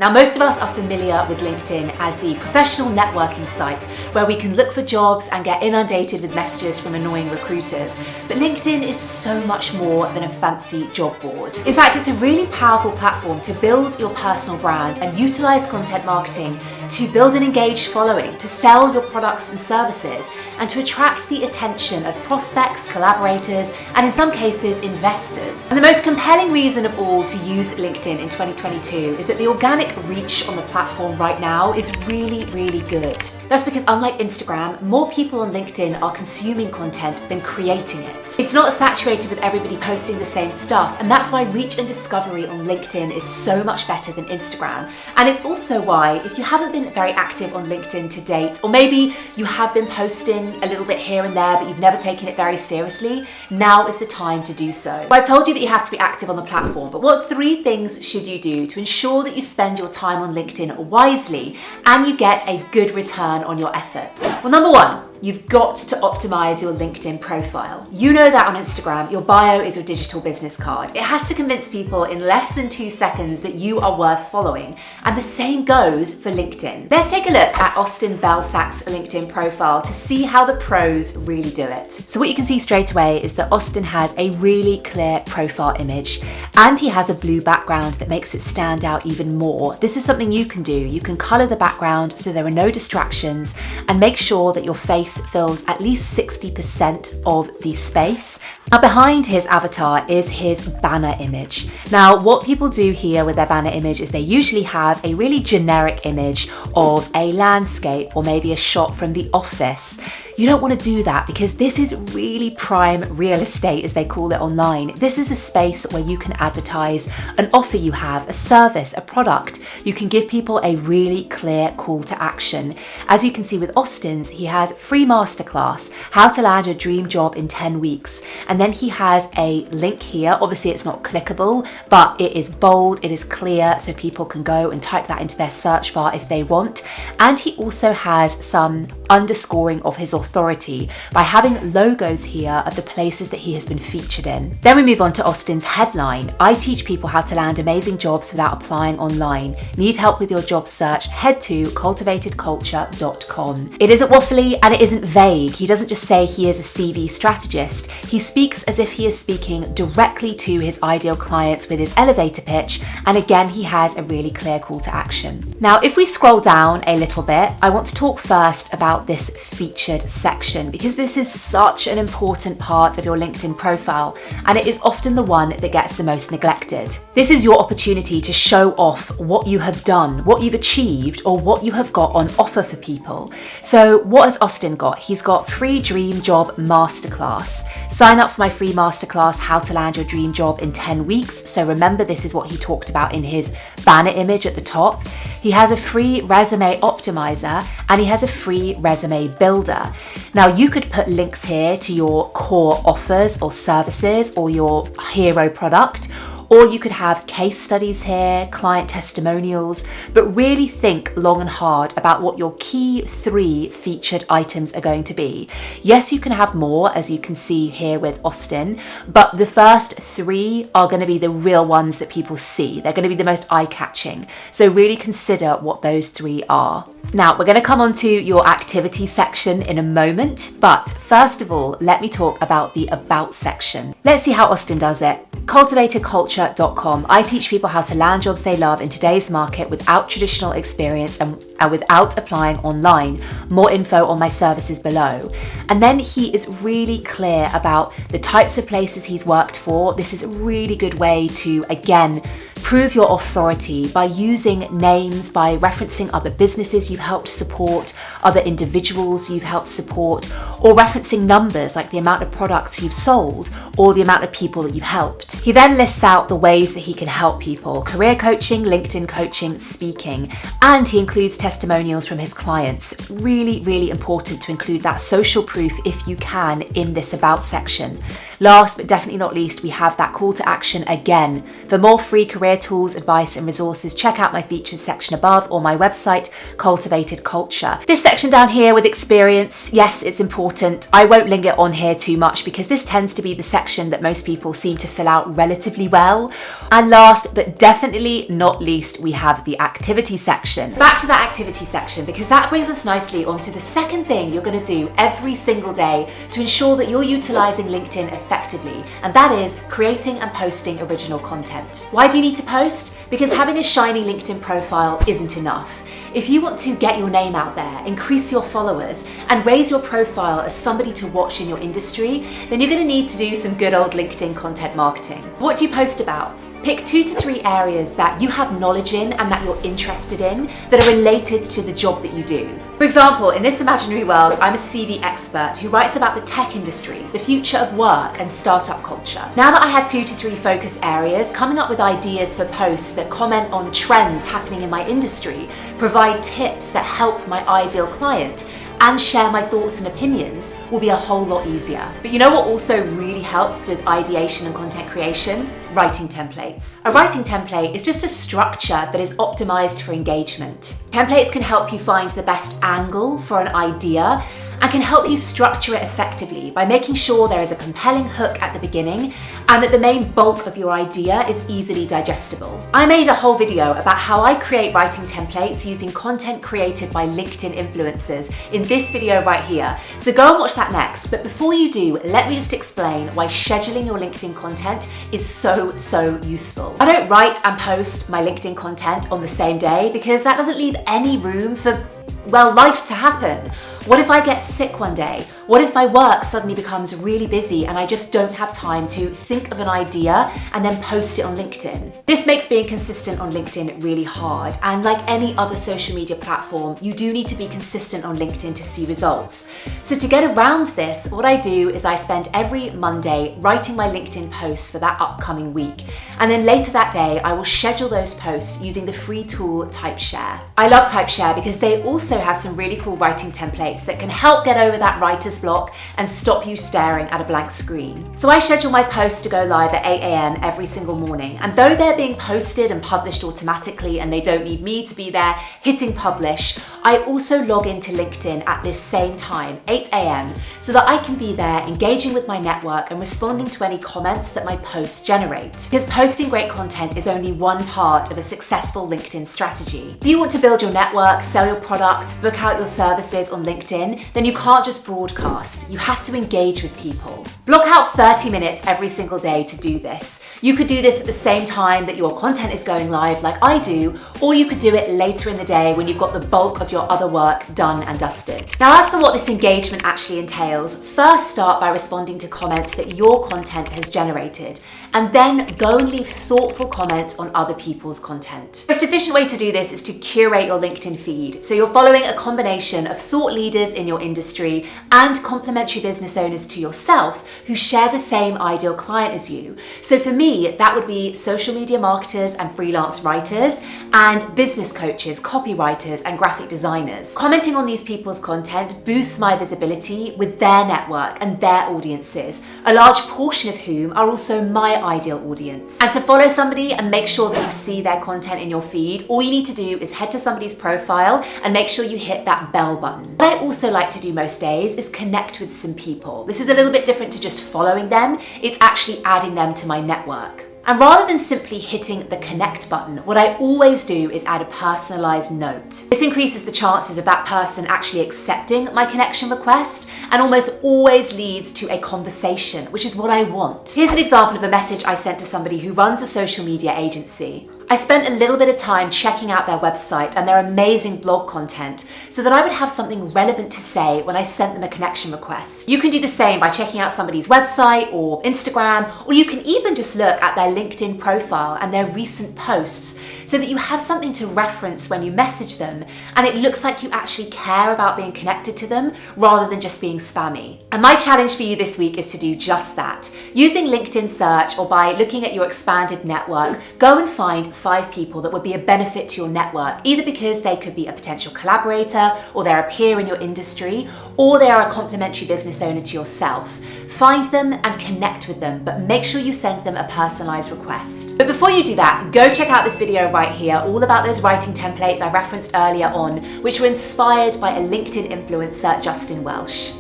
Now, most of us are familiar with LinkedIn as the professional networking site where we can look for jobs and get inundated with messages from annoying recruiters. But LinkedIn is so much more than a fancy job board. In fact, it's a really powerful platform to build your personal brand and utilize content marketing to build an engaged following, to sell your products and services, and to attract the attention of prospects, collaborators, and in some cases, investors. And the most compelling reason of all to use LinkedIn in 2022 is that the organic reach on the platform right now is really, really good. That's because unlike Instagram, more people on LinkedIn are consuming content than creating it. It's not saturated with everybody posting the same stuff, and that's why reach and discovery on LinkedIn is so much better than Instagram. And it's also why, if you haven't been very active on LinkedIn to date, or maybe you have been posting a little bit here and there, but you've never taken it very seriously, now is the time to do so. Well, I've told you that you have to be active on the platform, but what 3 things should you do to ensure that you spend your time on LinkedIn wisely and you get a good return on your effort? Well, number 1, you've got to optimize your LinkedIn profile. You know that on Instagram, your bio is your digital business card. It has to convince people in less than 2 seconds that you are worth following. And the same goes for LinkedIn. Let's take a look at Austin Belsack's LinkedIn profile to see how the pros really do it. So what you can see straight away is that Austin has a really clear profile image, and he has a blue background that makes it stand out even more. This is something you can do. You can color the background so there are no distractions and make sure that your face fills at least 60% of the space. Now, behind his avatar is his banner image. Now, what people do here with their banner image is they usually have a really generic image of a landscape or maybe a shot from the office. You don't want to do that because this is really prime real estate, as they call it online. This is a space where you can advertise an offer you have, a service, a product. You can give people a really clear call to action. As you can see with Austin's, he has free masterclass, how to land your dream job in 10 weeks. And then he has a link here. Obviously it's not clickable, but it is bold, it is clear, so people can go and type that into their search bar if they want. And he also has some underscoring of his authority by having logos here of the places that he has been featured in. Then we move on to Austin's headline. I teach people how to land amazing jobs without applying online. Need help with your job search? Head to cultivatedculture.com. It isn't waffly and it isn't vague. He doesn't just say he is a CV strategist. He speaks as if he is speaking directly to his ideal clients with his elevator pitch. And again, he has a really clear call to action. Now, if we scroll down a little bit, I want to talk first about this featured section because this is such an important part of your LinkedIn profile, and it is often the one that gets the most neglected. This is your opportunity to show off what you have done, what you've achieved, or what you have got on offer for people. So what has Austin got? He's got free dream job masterclass. Sign up for my free masterclass, how to land your dream job in 10 weeks. So remember, this is what he talked about in his banner image at the top. He has a free resume optimizer and he has a free resume builder. Now you could put links here to your core offers or services or your hero product, or you could have case studies here, client testimonials, but really think long and hard about what your key 3 featured items are going to be. Yes, you can have more, as you can see here with Austin, but the first 3 are going to be the real ones that people see. They're going to be the most eye-catching. So really consider what those 3 are. Now, we're going to come on to your activity section in a moment, but first of all, let me talk about the About section. Let's see how Austin does it. Cultivatedculture.com. I teach people how to land jobs they love in today's market without traditional experience and without applying online. More info on my services below. And then he is really clear about the types of places he's worked for. This is a really good way to, again, prove your authority by using names, by referencing other businesses you've helped support, other individuals you've helped support, or referencing numbers like the amount of products you've sold or the amount of people that you've helped. He then lists out the ways that he can help people: career coaching, LinkedIn coaching, speaking, and he includes testimonials from his clients. Really, really important to include that social proof if you can in this About section. Last but definitely not least, we have that call to action again. For more free career career tools, advice and resources, check out my featured section above or my website, Cultivated Culture. This section down here with experience, yes, it's important. I won't linger on here too much because this tends to be the section that most people seem to fill out relatively well. And last but definitely not least, we have the activity section. Back to that activity section because that brings us nicely onto the second thing you're going to do every single day to ensure that you're utilizing LinkedIn effectively, and that is creating and posting original content. Why do you need to post? Because having a shiny LinkedIn profile isn't enough. If you want to get your name out there, increase your followers, and raise your profile as somebody to watch in your industry, then you're going to need to do some good old LinkedIn content marketing. What do you post about? Pick 2 to 3 areas that you have knowledge in and that you're interested in that are related to the job that you do. For example, in this imaginary world, I'm a CV expert who writes about the tech industry, the future of work and startup culture. Now that I had 2 to 3 focus areas, coming up with ideas for posts that comment on trends happening in my industry, provide tips that help my ideal client, and share my thoughts and opinions will be a whole lot easier. But you know what also really helps with ideation and content creation? Writing templates. A writing template is just a structure that is optimized for engagement. Templates can help you find the best angle for an idea and can help you structure it effectively by making sure there is a compelling hook at the beginning and that the main bulk of your idea is easily digestible. I made a whole video about how I create writing templates using content created by LinkedIn influencers in this video right here, so go and watch that next. But before you do, let me just explain why scheduling your LinkedIn content is so useful. I don't write and post my LinkedIn content on the same day because that doesn't leave any room for, well, life to happen. What if I get sick one day? What if my work suddenly becomes really busy and I just don't have time to think of an idea and then post it on LinkedIn? This makes being consistent on LinkedIn really hard, and like any other social media platform, you do need to be consistent on LinkedIn to see results. So to get around this, what I do is I spend every Monday writing my LinkedIn posts for that upcoming week, and then later that day I will schedule those posts using the free tool TypeShare. I love TypeShare because they also have some really cool writing templates that can help get over that writer's block and stop you staring at a blank screen. So I schedule my posts to go live at 8 a.m. every single morning, and though they're being posted and published automatically and they don't need me to be there hitting publish, I also log into LinkedIn at this same time, 8 a.m, so that I can be there engaging with my network and responding to any comments that my posts generate. Because posting great content is only one part of a successful LinkedIn strategy. If you want to build your network, sell your product, book out your services on LinkedIn, then you can't just broadcast. You have to engage with people. Block out 30 minutes every single day to do this. You could do this at the same time that your content is going live like I do, or you could do it later in the day when you've got the bulk of your other work done and dusted. Now, as for what this engagement actually entails, first start by responding to comments that your content has generated, and then go and leave thoughtful comments on other people's content. The most efficient way to do this is to curate your LinkedIn feed, so you're following a combination of thought leaders in your industry and complementary business owners to yourself who share the same ideal client as you. So for me, that would be social media marketers and freelance writers, and business coaches, copywriters, and graphic designers. Commenting on these people's content boosts my visibility with their network and their audiences, a large portion of whom are also my ideal audience. And to follow somebody and make sure that you see their content in your feed, all you need to do is head to somebody's profile and make sure you hit that bell button. What I also like to do most days is connect with some people. This is a little bit different to just following them. It's actually adding them to my network. And rather than simply hitting the connect button, what I always do is add a personalized note. This increases the chances of that person actually accepting my connection request and almost always leads to a conversation, which is what I want. Here's an example of a message I sent to somebody who runs a social media agency. I spent a little bit of time checking out their website and their amazing blog content so that I would have something relevant to say when I sent them a connection request. You can do the same by checking out somebody's website or Instagram, or you can even just look at their LinkedIn profile and their recent posts so that you have something to reference when you message them and it looks like you actually care about being connected to them rather than just being spammy. And my challenge for you this week is to do just that. Using LinkedIn search or by looking at your expanded network, go and find 5 people that would be a benefit to your network, either because they could be a potential collaborator, or they're a peer in your industry, or they are a complementary business owner to yourself. Find them and connect with them, but make sure you send them a personalized request. But before you do that, go check out this video right here, all about those writing templates I referenced earlier on, which were inspired by a LinkedIn influencer, Justin Welsh.